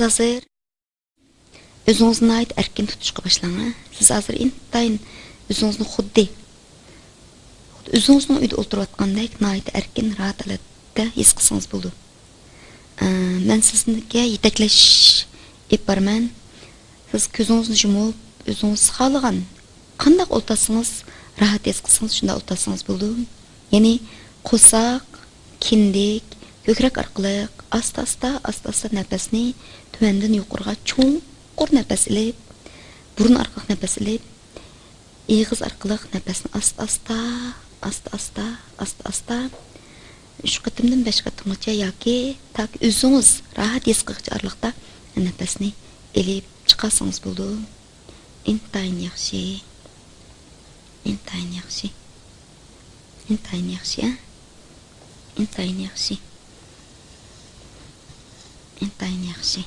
Siz hazır özünüzni ait erkin tutuşqa başlang. Siz hazır intayin özünüzni xuddi özünüzning uyda o'tirayotgandek ait erkin rahat holatda his qilsangiz bo'ldi. Men sizga yetaklash ep barman. Siz ko'zingizni yumib, o'zingiz xohlagan qanday o'ltasangiz rahat his qilsangiz shunda o'ltasangiz bo'ldi. Ya'ni qo'saq, kindik, ko'krak orqali asta-asta nafasni tuvandan yuqoriga cho'nqur nafas ilib, burun orqali nafas ilib, og'iz orqali nafasni asta-asta 3 qatimdan 5 qatimgacha yoki tak o'zingiz rahat his qilg'ich oraliqda nafasni ilib chiqarsangiz bo'ldi. Intayin yaxshi. Intayin yaxshi. Intayin yaxshi. Intayin yaxshi. Intayin yaxshi.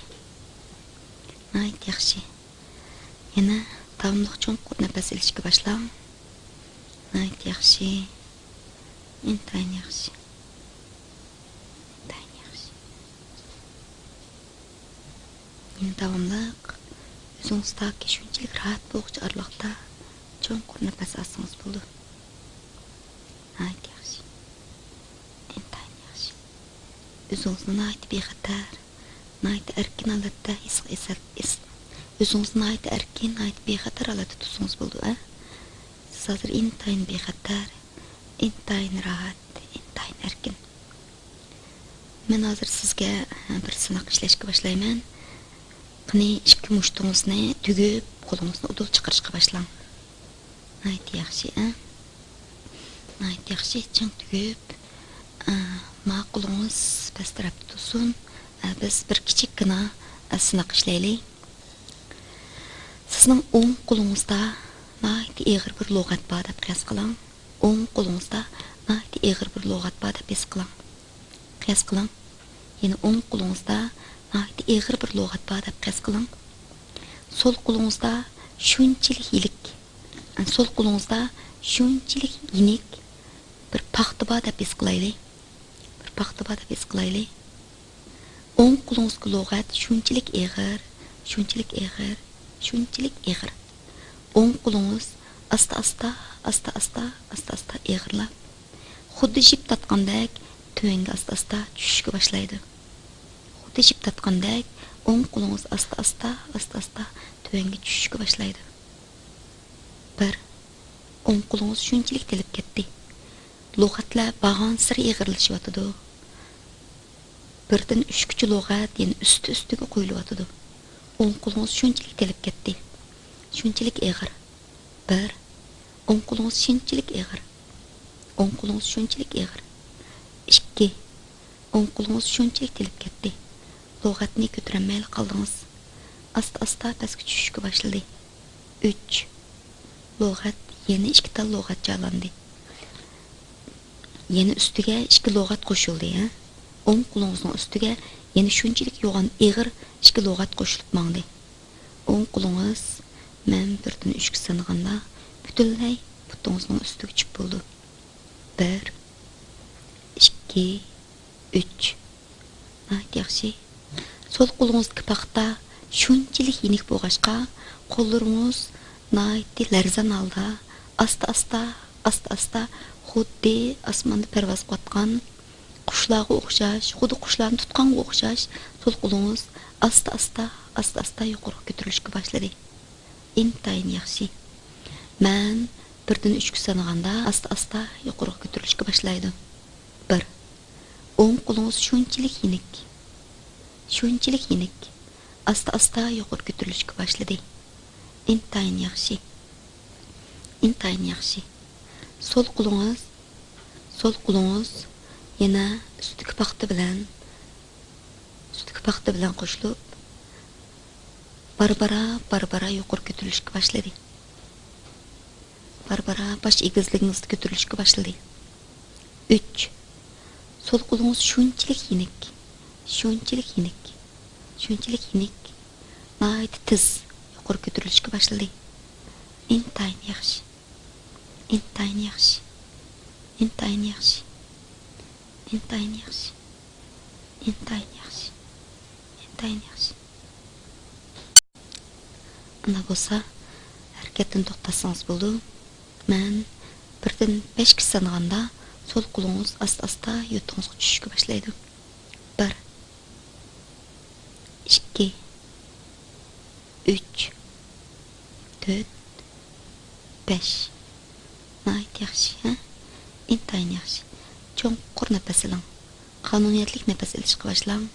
Ayt yaxshi. Yana davomli cho'nqur nafas ilishga boshlang. Ayt yaxshi. Intayin yaxshi. Intayin yaxshi. Yana davomli o'zingizdagi shunchalik rahat bo'luvchi oraliqda cho'nqur nafas olsangiz bo'ldi. Ayt yaxshi. Intayin yaxshi. O'zingizni ayt bexatar, ayt erkin holatda his o'zingizni ayt erkin, ayt bexatar holatda tutsangiz bo'ldi. Siz hozir intayin bexatar, intayin rahat, intayin erkin. Men hozir sizga bir sinaq ishlashga boshlayman. Qani ikki mushtingizni tugib, qo'lingizni udul chiqarishga boshlang. Ayt yaxshi, Ayt yaxshi, chang tugib, ma'qulingiz past tarafda tursin. Biz bir kichikgina sinaq ishlaylik. Sizning o'ng qo'lingizda ayt og'ir bir lug'at bor deb qiyos qiling. O'ng qo'lingizda ayt og'ir bir lug'at bor deb his qiling. Qiyos qiling. Yana o'ng qo'lingizda ayt og'ir bir lug'at bor deb qiyos qiling. Sol qo'lingizda shunchalik yilik, sol qo'lingizda shunchalik yinik bir paxta bor deb his qilaylik. Bir paxta bor deb his qilaylik. O'ng qo'lingizga lug'at shunchalik og'ir, shunchalik og'ir, shunchalik og'ir. O'ng qo'lingiz asta-asta og'irlab, xuddi jip tatqandek tuvanga asta-asta tushishga boshlaydi. Xuddi jip tatqandek o'ng qo'lingiz asta-asta tuvanga tushishga boshlaydi. Bir o'ng qo'lingiz shunchalik telib ketdi. Lug'atlar bag'on sir og'irlashyotidi. Birdan 3 kuchi lug'at yana usti-ustiga qo'yilyotidi. O'ng qo'lingiz shunchalik telib ketdi. Shunchalik og'ir. Bir o'ng qo'lingiz shunchalik og'ir. O'ng qo'lingiz shunchalik og'ir. 2 o'ng qo'lingiz shunchalik telib ketdi. Lug'atni ko'tarolmay qoldingiz. Asta-asta pastga tushishga boshladi. 3 lug'at yana 2 ta lug'at jalandi. Yana ustiga 2 lug'at qo'shildi, O'ng qo'lingizning ustiga yana shunchalik yo'g'on og'ir 2 lug'at qo'shilib mangdi. O'ng qo'lingiz men 1 dan 3 ga sanaganda butunlay butingizning ustiga tushib bo'ldi. 1 2 3 Ayt yaxshi. Sol qo'lingizdagi paxta shunchalik yinik bo'lg'achqa, qo'llaringiz nayti larzan holda asta-asta xuddi osmonda parvoz qilgan qushlarga o'xshash, xuddi qushlarni tutqanga o'xshash, sol qo'lingiz asta-asta yuqoriga ko'tarilishga boshladi. Intayin yaxshi. Men 1 dan 3 ga sanaganda asta-asta yuqoriga ko'tarilishga boshlaydi. 1 o'ng qo'lingiz shunchalik yinik. Asta-asta yuqoriga ko'tarilishga boshladi. Intayin yaxshi. Intayin yaxshi. Sol qo'lingiz yana ustiga paxta bilan qo'shilib barbara yuqoriga ko'tarilishga boshladi. Barbara bosh egizligingizga ko'tarilishga boshladi. 3 sol qo'lingiz shunchalik yinik. Nayt tiz yuqoriga ko'tarilishga boshladi. Intayin yaxshi. Intayin yaxshi. Intayin yaxshi. Intayin yaxshi. Intayin yaxshi. Intayin yaxshi. Ана болса, әрекеттен тоқтасаңыз болды. Мен бірден 5 санағанда сол қолыңыз аста-аста ютыңызға түшішке башлайды. 1 2 3 4 5 Nayt yaxshi, ha? İntayın yaxshi. Cho'nqur nafas oling. Qonuniyatlik nafas olishga boshlang.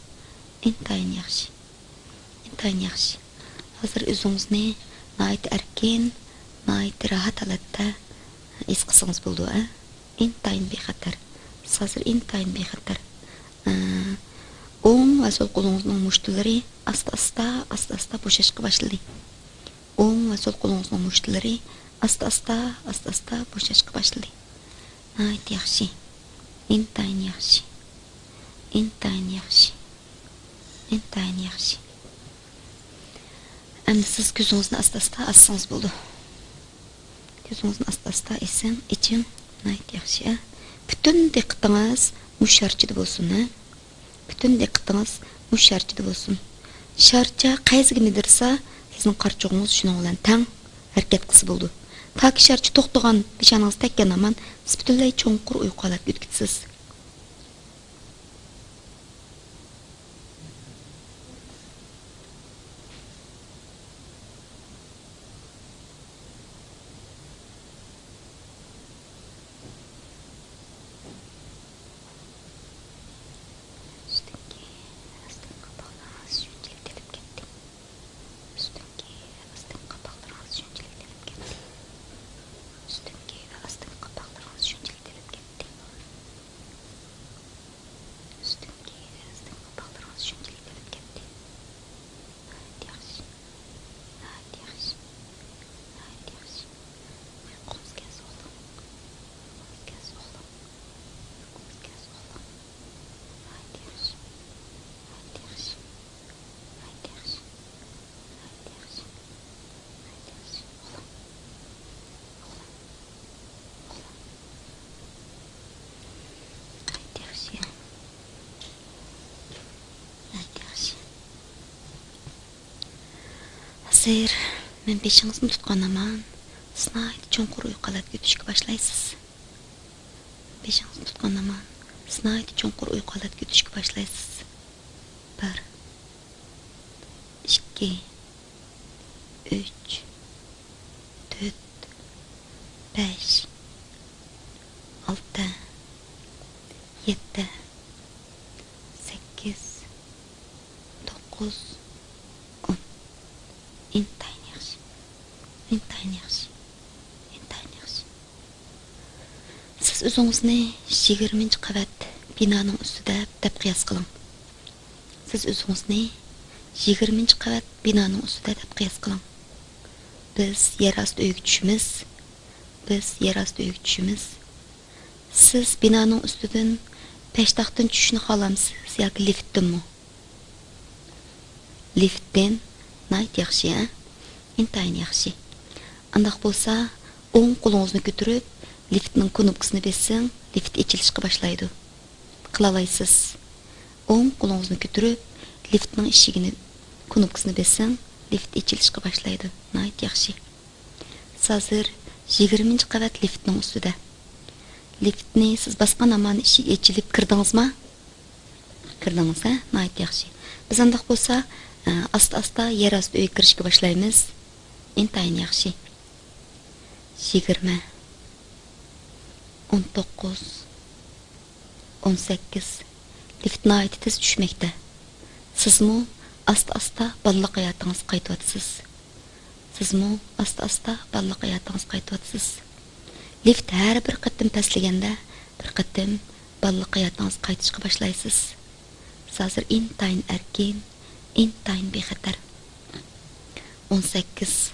İntayın yaxshi. İntayın yaxshi. Hozir o'zingizni nayt erkin, nayt rahat holatda his qilsangiz bo'ldi, ha? İntayın bexatar. Hozir intayın bexatar. O'ng va so'l qo'lingizning mushtlari asta-asta bo'shashga boshladi. O'ng va so'l qo'lingizning mushtlari asta-asta bo'shashga boshladi. Nayt yaxshi. İntayın yaxshi. İntayın yaxshi. İntayın yaxshi. Endi siz ko'zingizni asta-asta açsangiz bo'ldi. Ko'zingizni asta-asta iching. Nayt yaxshi. Bütün diqqatingiz mush sharchida bo'lsin, ha? Bütün diqqatingiz mush sharchida bo'lsin. Sharcha qaysiga midirsa, sizning qarchog'ingiz shuning bilan teng harakat qilsa bo'ldi. Taki sharcha to'xtagan peshoningiz tekkan aman, siz butunlay cho'nqur uyqu holatiga o'tkizsiz. Hozir men beshingizni tutqanaman. Siz nayt cho'nqur uyqu holatiga o'tishga boshlaysiz. Beshingizni tutqanaman. Siz nayt cho'nqur uyqu holatiga o'tishga boshlaysiz. 1 2 3 4 5 6 7 8 9 10 İntayın yaxshi. İntayın yaxshi. İntayın yaxshi. Siz o'zingizni 20-qavat binoning ustida deb qiyos qiling. Siz o'zingizni 20-qavat binoning ustida deb qiyos qiling. Biz yer osti uyga tushimiz. Siz binoning ustidan peshtaxtdan tushishni xohlamsiz yoki liftdanmi? Liftdan nayt yaxshi, ha? İntayın yaxshi. Andaq bo'lsa, o'ng qo'lingizni ko'tarib, liftning knopkasini bessang, lift ochilishga boshlaydi. Qila olaysiz. O'ng qo'lingizni ko'tarib, liftning eshigini knopkasini bessang, lift ochilishga boshlaydi. Nayt yaxshi. Hozir 20-qavat liftning ustida. Liftni siz bosgan aman eshik ochilib kirdingizmi? Kirdingiz, ha? Nayt yaxshi. Biz andaq bo'lsa, asta-asta yer osti uyga kirishga boshlaymiz. İntayın yaxshi. 20 19 18 lift nayt tez tushmoqda. Sizmi asta-asta balliq hayotingiz qaytyapsiz. Lift har bir qatim pastlaganda, bir qatim balliq hayotingiz qaytishga boshlaysiz. Hozir intayın erkin, intayın bexatar. 18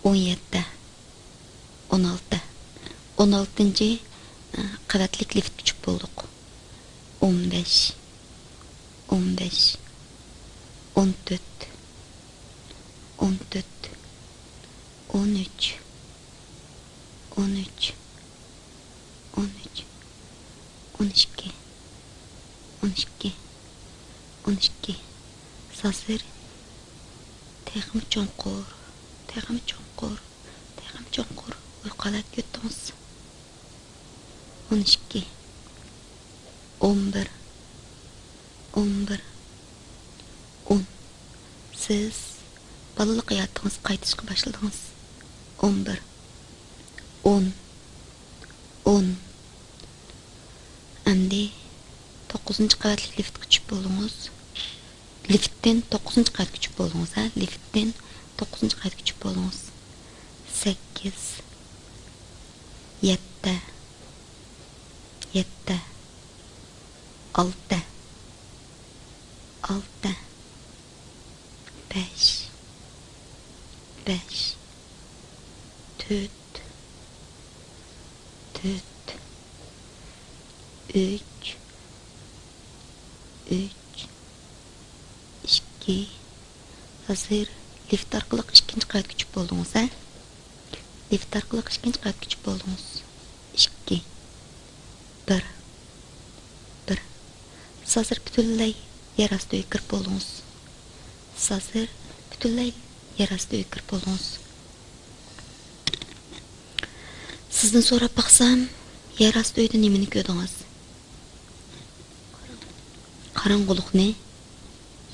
17 16 16-cı qavatlik lift küçük bolduq. 15 14 13 12 Hozir texmi cho'nqur Texmi cho'nqur, uyqulat ketdingiz. 12, 11, 10. Siz balalik hayotingiz qaytishga boshladingiz. 11, 10. Endi 9-qavatli liftga tushib bo'ldingiz. Liftdan 9-qavatga tushib bo'ldingiz, ha? Liftdan 9-qavatga tushib bo'ldingiz. 8, 7, 6, 5, 4, 3, 2. Hazır lift orqali 2-qavatga tushib bo'ldingiz, ha? Lift orqali 2-qavatga tushib bo'ldingiz. 2, 1. Hazır butunlay yer ostiga kirib bo'ldingiz. Sizdan so'rab baqsam, yer osti uyda nimani ko'rdingiz? Qorong'ulikni.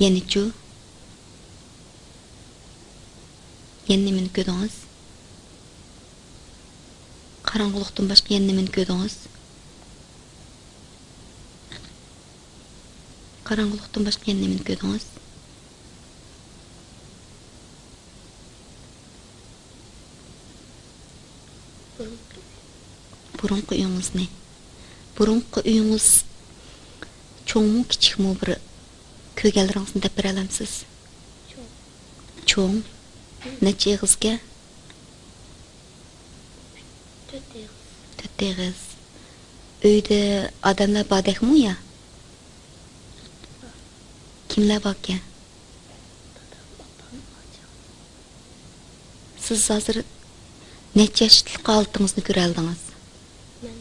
Yana-chu? Yana nimani ko'rdingiz? Qorong'ulikdan boshqa yana nimani ko'rdingiz? Qorong'ulikdan boshqa yana nimani ko'rdingiz? Burunqi uyingizni. Burunqi uyingiz cho'ngmi, kichikmi bir ko'rganlaringizni deb bera olamsiz? Cho'ng. Necha egizga? 4 egiz. Uyda odamlar bordakmi ya? Kimlar bor ekan? Siz hozir necha yoshlik holatingizni ko'ra oldingiz? Men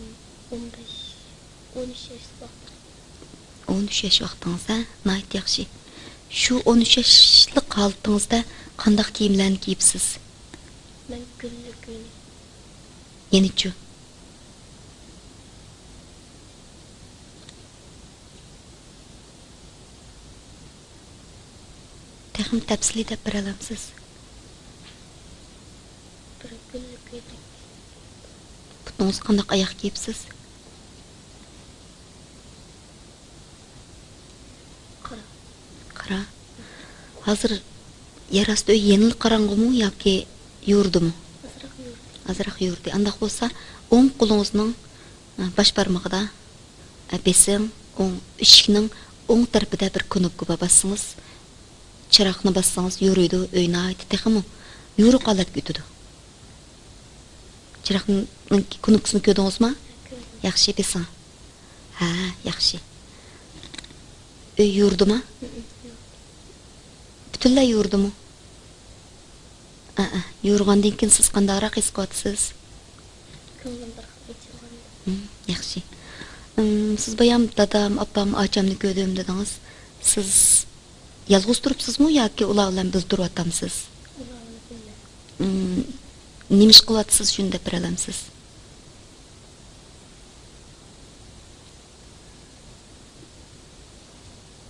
13 yosh vaqt. 13 yosh vaqtingiz, ha? Nayt yaxshi. Shu 13 yoshlik holatingizda qanday kiyimlarni kiyibsiz? Men kunlik uyni. Yenichu? Texim tafsili deb bera olamsiz? Bir kunlik uyni. Putingiz qanday oyoq kiyibsiz? Qara. Hozir yer osti uy yenil qorong'imi yoki yurdimi? Azroq yurdi. Andaq bo'lsa, o'ng qo'lingizning bosh barmog'ida besing, o'ng eshikning o'ng tarafida bir knopka bassangiz, chiroqni bassangiz yuriydi, uyni aytib texmi? Yuri qolat ketadi. Chiroqning knopkasini ko'rdingizmi? Yaxshi besang. Ha, yaxshi. Uy yurdimi? Butunlay yurdimi? Yurgandan keyin siz qandayroq his qilyapsiz? Ko'nglim bir xil. Yaxshi. Siz bayam dadam, opam, achamni ko'rdim dedingiz. Siz yolg'iz turibsizmi yoki ular bilan biz turyapmisiz? Ularni bilmayman. Nima ish qilyapsiz shunda bir alamsiz?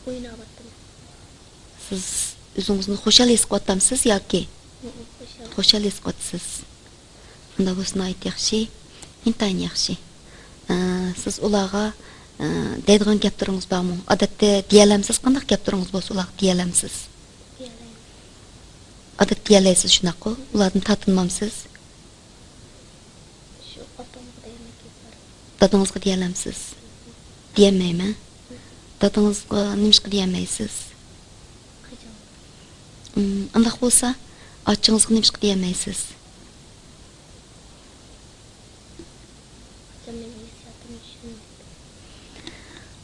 O'ynayapman. Siz o'zingizni xushal his qilyapmisiz yoki xushal his qilyapsiz? Unda bo'lsa ayt yaxshi, intayin yaxshi. Siz ularga deydigan gaplaringiz bormi? Odatda deyalamsiz, qanday gaplaringiz bo'lsa ularga deyalamsiz? Odatda deyalaysiz shunaqa, ulardan tatinmamsiz? Shu otamga deyman. Dadangizga deyalamsiz? Deyamayman. Dadangizga nimishqa deyamaysiz? Andaq bo'lsa, ochingizga nimishqa deyamaysiz?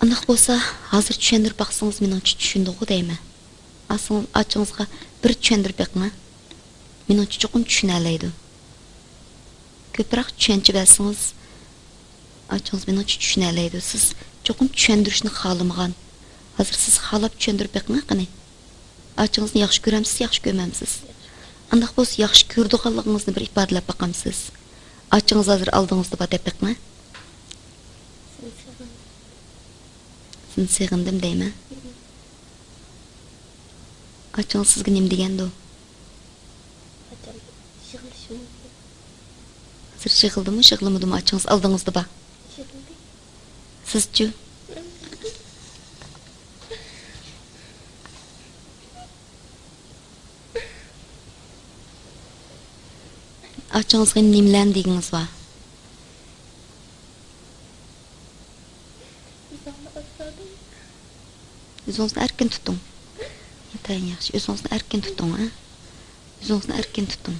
Andaq bo'lsa, hozir tushundirib baqsangiz meningcha tushundiku deyman. Aslında açığınızga bir tushundirib beqma. Meningcha cho'qim tushuna oladi. Ko'proq tushuncha bersangiz, açığınız meningcha tushuna oladi. Siz cho'qim tushuntirishni xohlamagan. Hozir siz xohlab tushundirib beqma qani. Açığınızni yaxshi ko'ramsiz, yaxshi ko'rmamsiz? Андaq bolsa yaxshi ko'rdiganligingizni bir ifodalab baqamsiz. Açınız hazır aldığınızda ba dep beqma. Seni seven. Sizni sığındım deymi? Açınız sizga nim degandi o? Açam şıkılışım oldu. Hazır şıgıldımı, şıgılmadım açınız aldığınızda ba. Şıkıldı. Sizçü? Açınızga nimlen deginiz va? Uzanma atladım. Özünüzni erkin tutung. Intayin yaxshi, özünüzni erkin tutung, ha? Özünüzni erkin tutung.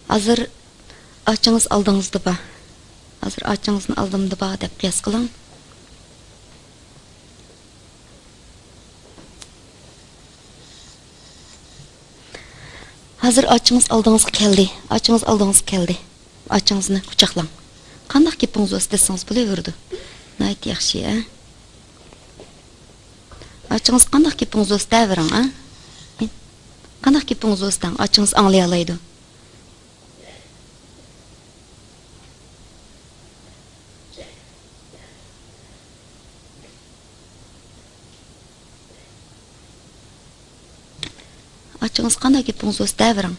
Hazır açınız aldığınızda ba. Hazır açınızını aldımda ba dep qiyas qiling. Hazır açınız aldığınız keldi. Açınız aldığınız keldi. Açınızını kucaqlang. Qandaq gepingiz bo'lsa desangiz bo'laverdi. Nayt yaxshi, ha? Açınız qandaq gepingiz bo'lsa davering, ha? Qandaq gepingiz bo'lsa açınız anglay olaydi. Açınız qandaq gepingiz bo'lsa davering.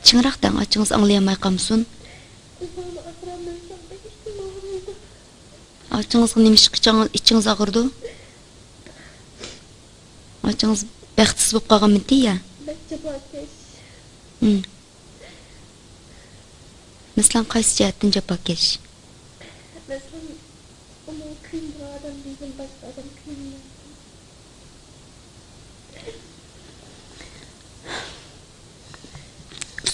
Çınıraqdan açınız anglayamay qamsun. Uzanma atramdan sonra işte mağrurdu. Açınızga nima chiqichangiz ichingiz og'irdi? Açınız baxtsiz bo'lib qolganmidi ya? Bekçe bakeş. Mislan qaysi jihatdan jafokash? Mesela onun kıyım bir adam bizim başka adam kıyım.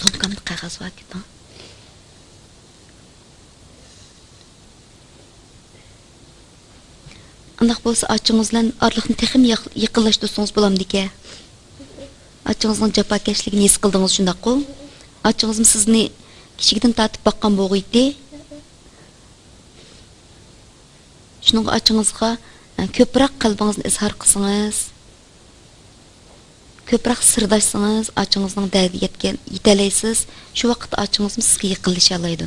Sumkamda qog'oz bor ekan. Андaq bo'lsa açınız bilan orliqni texim yaqinlashtirsangiz bo'lamdi-ku. Açınızning jafokashligini his qildingiz shundaq-ku? Açınızmi sizni kichigidan tatib baqqan bo'g'iydi. Shuning açınızga ko'proq qalbingizni izhor qilsangiz, ko'proq sirdoshsangiz, açınızning dardiga yetalaysiz. Shu vaqtda açınızmi sizga yaqinlasha oladi.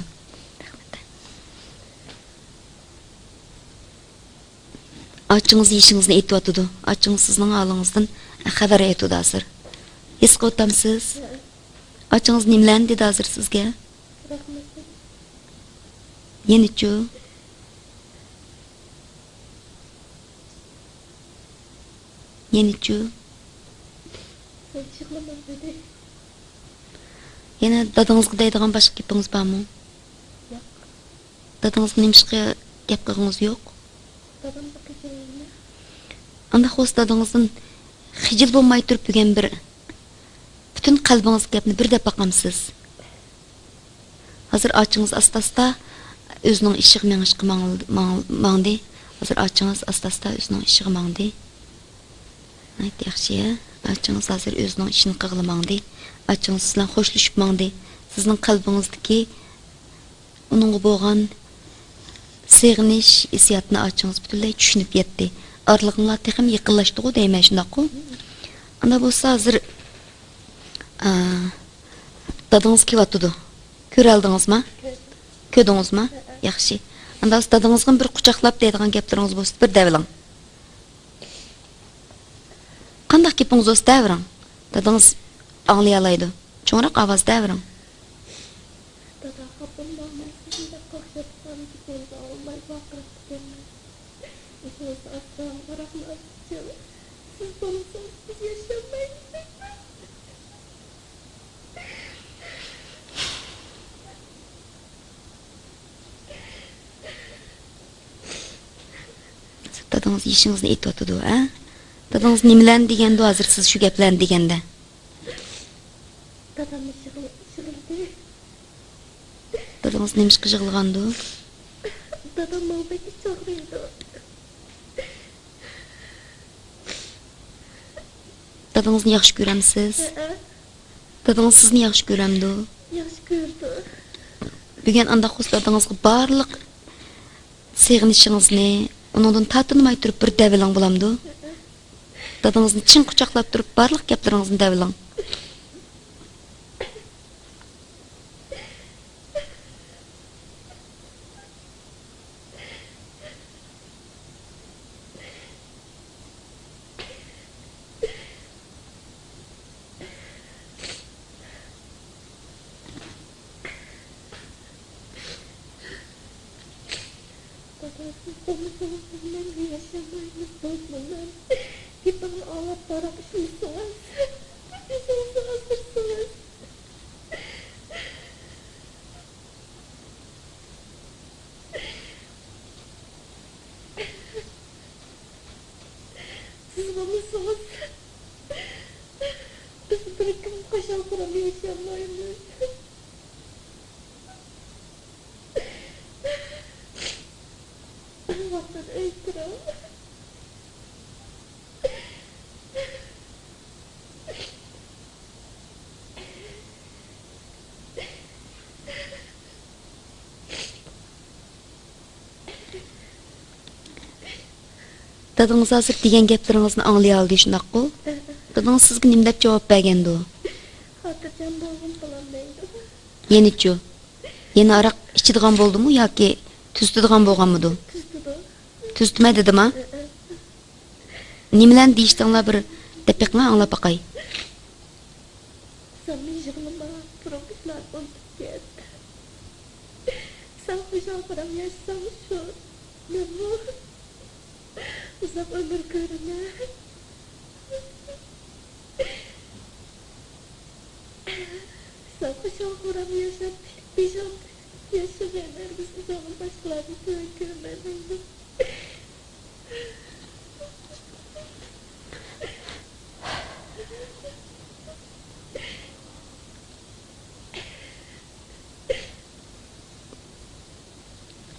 Açınız yişingizni aytyapti. Açınız sizning holingizdan xabar aytadi hozir. His qilyapsiz? Açınız nimlarni dedi hozir sizga? Rahmetli. Yenichu? Yenichu? Sen çıklamam dedi. Yana dadangizga deydigan boshqa gapingiz bormi? Yok. Dadangizga nimishqa gap qilganingiz yo'q? Babam bakacağını. Anda xo'sh dadangizdan xijil bo'lmay turib degan bir butun qalbingiz gapni bir deb baqamsiz. Hozir oching'iz asta-asta o'zining ishiga mengishga mangdi. Hozir oching'iz asta-asta o'zining ishiga mangdi. Ayt yaxshi, oching'iz hozir o'zining ishini qilg'ilmangdi. Oching'iz bilan xo'shlashib mangdi. Sizning qalbingizdagi uningga bo'lgan seg'inish hissiyotini oching'iz butunlay tushunib yetdi. Orliqlar texim yaqinlashdi-ku deyman shundaq-ku. Ana bo'lsa hozir dadangiz kelyapti. Ko'ra oldingizmi? Ko'rdingizmi? Yaxshi. Anda dadangizga bir quchoqlab deydigan gaplaringiz bo'lsa bir davlang. Qanday gapingiz bo'lsa davring. Dadangiz anglay oladi. Cho'nroq ovoz davring. Dada kapım bağımlısın da korkup sana tutunca olmay bakırıp tutunma. İkiniz aslan bırakma canım. Siz bana sonsuz yaşamayın. Dadangiz ishingizni aytyapti, ha? Dadangiz nimalarni deganda hozir siz shu gaplarni deganda. Dadam şıkıldı. Dadangiz nima ishga yig'ilgandi? Dadam malbeki çağırıyordu. Dadangizni yaxshi ko'ramsiz? Dadangiz sizni yaxshi ko'ramdi. Yaş gördü. Bugun anda xos dadangizga barliq Sığınışınızını, onundan tatınmay turib bir dəvilang bulamdı. Dadınızını çin qucaqlab turib barlıq gaplarınızını dəvilang. Siz olmasanız bizimle yaşamayız bozmalar. Hep bana ağlap bırakmışsınız. Yüzünüzü hazırsınız. Siz olmasanız biz bırakın kaşal kuram yaşamayız. Vatan öykürüm. Dadınız hazır degan gaplaringizni anglay oldi shunaqku? Dadingiz sizga nima deb javob bergandi? Xotirjam bo'lgim bilan deydi. Yenichu. Yana aroq ichadigan bo'ldimi yoki tuzdigan bo'lganmidi? Tuzdi. Tuztmay dedimi? Nimalar deyishdinglar bir daqiqa anglab boqay. Sen yığılıma profesör olduk geldi. Sen hocam param yaşsan şu. Ne bu? Uzak ömür görüne. Sen hocam param yaşat. Bijam yaşamayanlar biz uzanın başkalarını görmeden.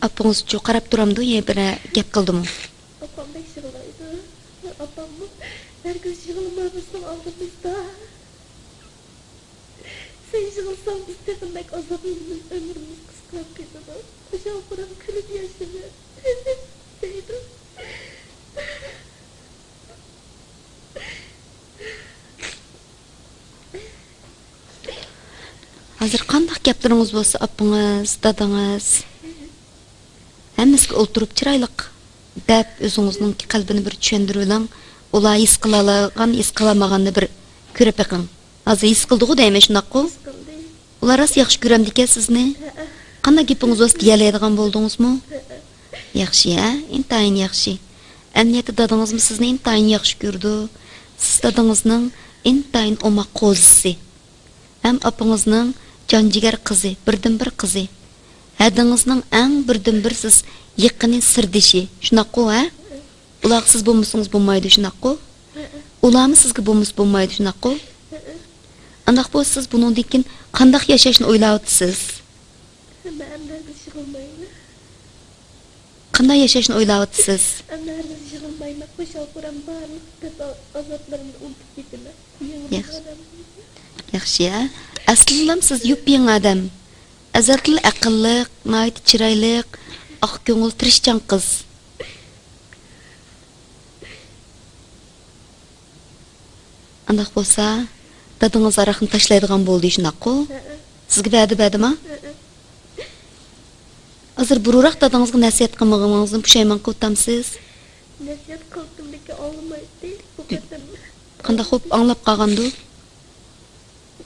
Apangizchu qarab turamdi, ye bir gap qildimi? Apam pek yığılaydı. Apam mı? Herkes yığılmamızdan aldığımızda. Sen yığılsan biz tepinmek azabımız, ömrümüz kıskanıp gidiyor. Hocam buram külüp yaşıyor. Deydi. Hazır qandaq gaplaringiz bo'lsa, apangiz, dadingiz hammasiga o'ltirib chiroyliq deb o'zingizning qalbini bir tushuntirib, ular his qila olgan, his qilamaganni bir ko'rib beqing. Hozir his qildi-ku deymi shunaqku? Sıkıldı. Ular rost yaxshi ko'ramdi-ku sizni. Qanday gapingiz bo'lsa deyalaydigan bo'ldingizmi? Yaxshi, ha? Intayin yaxshi. Amniyatda dadingizmi sizni intayin yaxshi ko'rdi. Siz dadingizning intayin omoq qo'zisi. Ham apangizning jonjigar qizi, birdan bir qizi. Hadingizning eng birdan bir siz yaqini sirdishi. Shunaqku, ha? Ular siz bo'lmasangiz bo'lmaydi, shunaqku? Ularmi sizga bo'lmaydi, shunaqku? Andaq bo'lsa siz buningdan keyin qanday yashashni o'ylayapsiz? Ben nerede yığılmayın. Qanday yashashni o'ylayapsiz? Ben nerede yığılmayın. Koşal buram barlık tepe azaplarını unutup gittiler. Yaxshi, ha? Aslan siz yupyang odam. Azatli aqlli, nayt chiroyli, oq ko'ngil tirishchan qiz. Andaq bo'lsa, dadingiz aroqni tashlaydigan bo'ldi shunaqku? Sizga berdi-mi? Hozir bururoq dadingizga nasihat qilmaganingizdan pushaymon qiltamsiz? Nasihat qildim lekin olmaydi değil bu kadar. Qanday xo'p anglab qolgandi?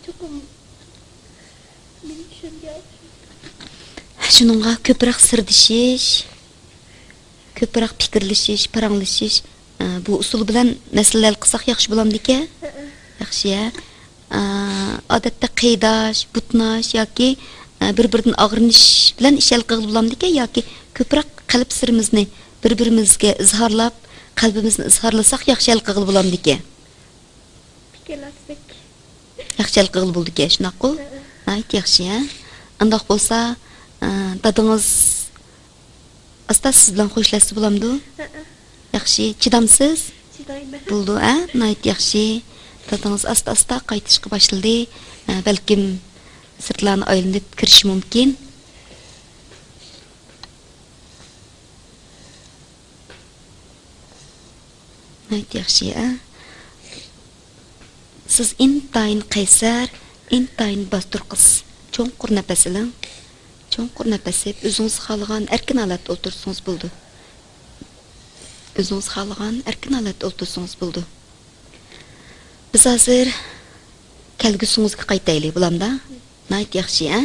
Çokum beni düşüngen. Shuningga ko'proq sirdishish, ko'proq fikrlashish, paranglashish, bu usul bilan masalalar qilsak yaxshi bo'lamdi-ku? Yaxshi, ha? Odatda qiydash, butnash yoki bir-biridan og'rinish bilan ish hal qilib bo'lamdi-ku yoki ko'proq qalb sirimizni bir-birimizga izhorlab, qalbimizni izhorlasak yaxshi hal qilib bo'lamdi-ku? Fikirlasek. Yaxshi hal qilib bo'ldi-ku, shunaqku? Ayt yaxshi, ha? Andaq bo'lsa, dadingiz asta siz bilan xo'shlashsa bo'lamdi? Yaxshi, chidamsiz? Chidayman. Bo'ldi, ha? Ayt yaxshi. Dadingiz asta-asta qaytishga boshladi. Balkim sirtlarni aylanib kirishi mumkin. Nayt yaxshi, a? Siz intayin qaysar, intayin bastur qiz. Cho'nqur nafas iling. Cho'nqur nafas olib, o'zingiz xohlagan erkin holatda o'tirsangiz bo'ldi. O'zingiz xohlagan erkin holatda o'tirsangiz bo'ldi. Biz hozir kelgusingizga qaytaylik, bulamda. Nayt yaxshi, a?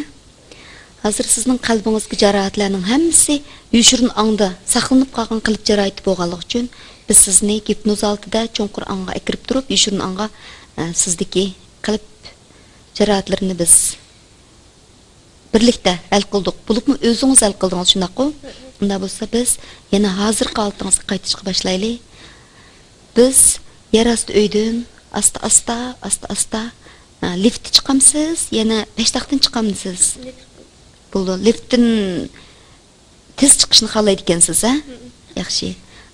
Hozir sizning qalbingizga jarohatlarning hammasi yushirin ongda saqlanib qolgan qalb jarohati bo'lganligi uchun biz sizni gipnoz altida cho'nqur ongga kirib turib, yushirin ongga sizdagi qalb jarohatlarini biz birlikda hal qildik. Bo'libmi o'zingiz hal qildingiz, shundaqmi? Unda bo'lsa biz yana hozirgi holingizga qaytishga boshlaylik. Biz yer osti uydan asta lift chiqamsiz, yana peshtaxtdan chiqamsiz. Bo'ldi, liftdan tez chiqishni xohlaydi ekansiz, ha? Yaxshi.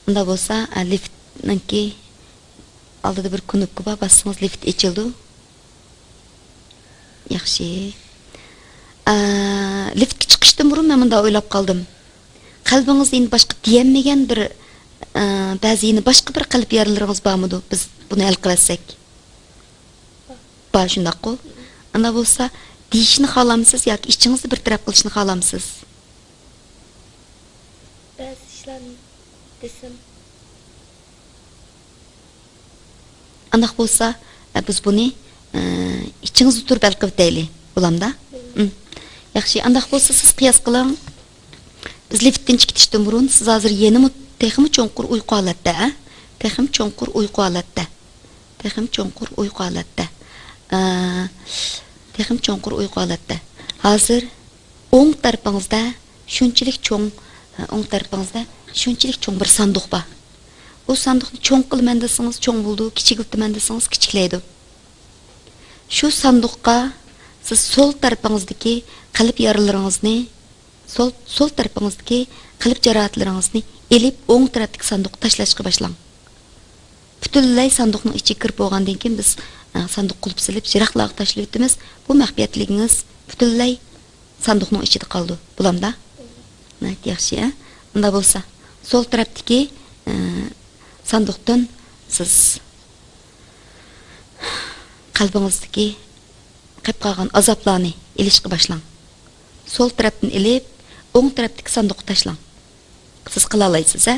Unda bo'lsa, liftninki oldida bir knopka bor, bossangiz lift ochildi. Yaxshi. Liftga chiqishdan burun men bunda o'ylab qoldim. Qalbingizda endi boshqa diyamagan bir ba'zini boshqa bir qalb yaralaringiz bormidi? Biz buni hal qilsak. Bor shundaqmi? Unda bo'lsa, deyishni xohlamsiz yoki ichingizni bir taraf qilishni xohlamsiz? Ba'zi ishlarni desam. Undaq bo'lsa, biz buni ichingizni turib hal qilib deylik. Bo'lamda? Yaxshi, undaq bo'lsa siz qiyos qiling. Biz liftdan chiqishdan burun siz hozir yenimi texmi cho'nqur uyqu holatda, a? Texim cho'nqur uyqu holatda. Texim cho'nqur uyqu holatda. Texim cho'nqur uyqu holatda. Hozir o'ng tarafingizda shunchalik cho'ng bir sanduq bor. Bu sanduqni cho'ng qilman desangiz cho'ng bo'ldi, kichikiltiman desangiz kichiklaydi. Shu sanduqqa siz sol tarafingizdagi qalb yaralaringizni, sol tarafingizdagi qalb jarohatlaringizni elib o'ng tarafdagi sanduqqa tashlashga boshlang. Butunlay sanduqning ichiga kirib bo'lgandan keyin biz sanduq qulib silib, jiroqlarga tashlab o'tamiz. Bu maxfiyatligingiz butunlay sanduqning ichida qoldi. Bulamda? Nayt yaxshi, a? Unda bo'lsa, sol tarafdagi sanduqdan siz qalbingizdagi qilib qolgan azoblarni elishga boshlang. Sol tarafdan elib, o'ng tarafdagi sanduqqa tashlang. Siz qila olasiz, a?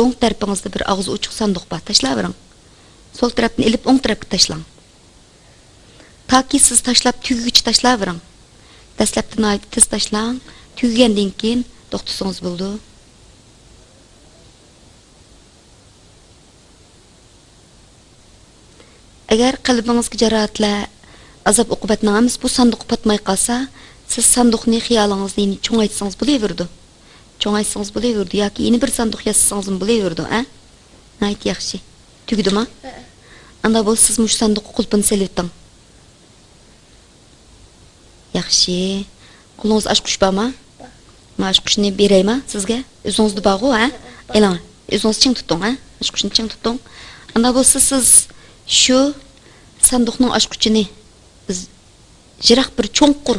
O'ng tarafingizda bir og'zi ochiq sanduq bor, tashlayvering. Sol tarafdan elib o'ng tarafga tashlang. Taki siz tashlab tugigicha tashlayvering. Dastlabdan aytib tez tashlang, tugigandan keyin to'xtasangiz bo'ldi. Agar qalbingizga jarohatlar, azob uqubatning hammasi bu sanduqqa patmay qolsa, siz sanduqni xiyolingizda cho'ngaytsangiz bo'laverdi. Cho'ngaytsangiz bo'laverdi yoki yeni bir sanduq yasasangiz bo'laverdi, a? Nayt yaxshi. Tugdimi? Anda bo'lsa siz mush sanduqqa qulpini selibting. Yaxshi. Qo'lingiz ochqish bormi? Men ochqishni beraymi sizga? O'zingizda bor-ku, ha? Elang, o'zingiz ching tuting, ha? Ochqishni ching tuting. Anda bo'lsa siz shu sanduqning ochqichini biz jiroq bir cho'nqur,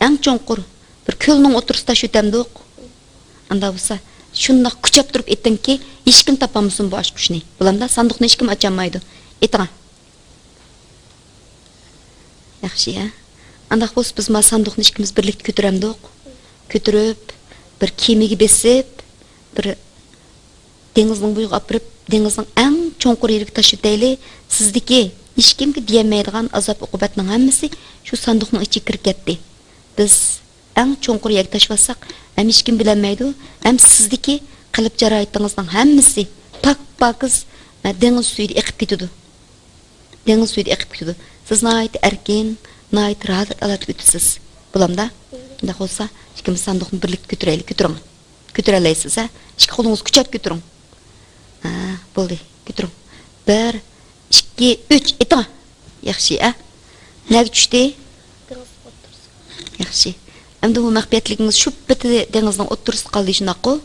eng cho'nqur bir ko'lning o'tirsida tashlatamdiq. Anda bo'lsa, shundoq kuchab turib aytingki, hech kim topamsin bu ochqichni. Bulamda sanduqni hech kim ocholmaydi. Ayting. Yaxshi, ha? Anda bo'lsa biz ma sanduqni hech kim birlikda ko'taramdiq. Ko'tarib, bir kemiga besib, bir dengizning bo'yiga olib kirib, dengizning eng cho'nqur yeriga tashlab deyli, sizdagi hech kimga diyamaydigan azob uqubatning hammasi shu sanduqning ichiga kirib ketdi. Biz eng cho'nqur yerga tashlasak, ham hech kim bilmaydi, ham sizdagi qalb jarohatingizning hammasi pak-pakiz dengiz suyida eqib ketadi. Dengiz suyida eqib ketadi. Siz nayt erkin, nayt rahat alat o'tasiz. Bulamda? Unda bo'lsa, ikki sanduqni birlikda ko'taraylik, ko'taring. Ko'tara olasizsiz, ha? Ikki qo'lingizni kuchab ko'taring. Bo'ldi, ko'taring. 1 2 3 ayting. Yaxshi, a? Nega tushdi? Yaxshi. Endi bu maxfiyatligingiz shu biti dengizning o'ttirisida qoldi shundaqmi?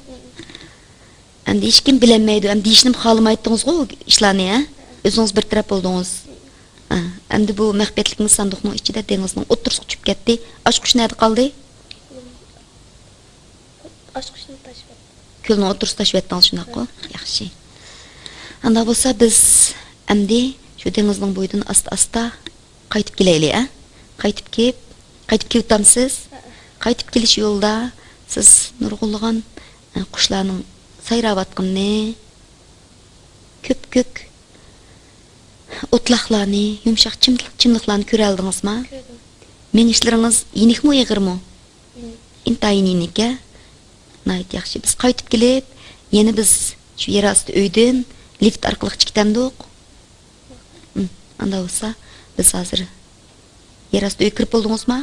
Endi hech kim bilmaydi, ham deyishni xohlamaydingiz-ku ishlarni, ha? O'zingiz bir taraf bo'ldingiz. Endi bu maxfiyatligingiz sanduqning ichida dengizning o'ttirisiga tushib ketdi. Ochqish nerda qoldi? Ochqishni tashlab. Ko'lning o'ttirisida tashlab etdingiz shundaqmi? Yaxshi. Anda bo'lsa biz endi shu dengizning bo'yidan asta-asta qaytib kelaylik, a? Qaytib ketamsiz. Qaytib kelish yo'lda siz nurg'unlagan qushlarning sayrayotganini, ko'p o'tloqlarni, yumshoq chimliqlarni ko'ra oldingizmi? Mengishlaringiz yenikmi, yig'irmi? Intayin yenikka. Nayt yaxshi. Biz qaytib kelib, yana biz shu yer osti uydan lift orqali chiqtamdiq. Anda bo'lsa, biz hozir yer osti uy kirib bo'ldingizmi?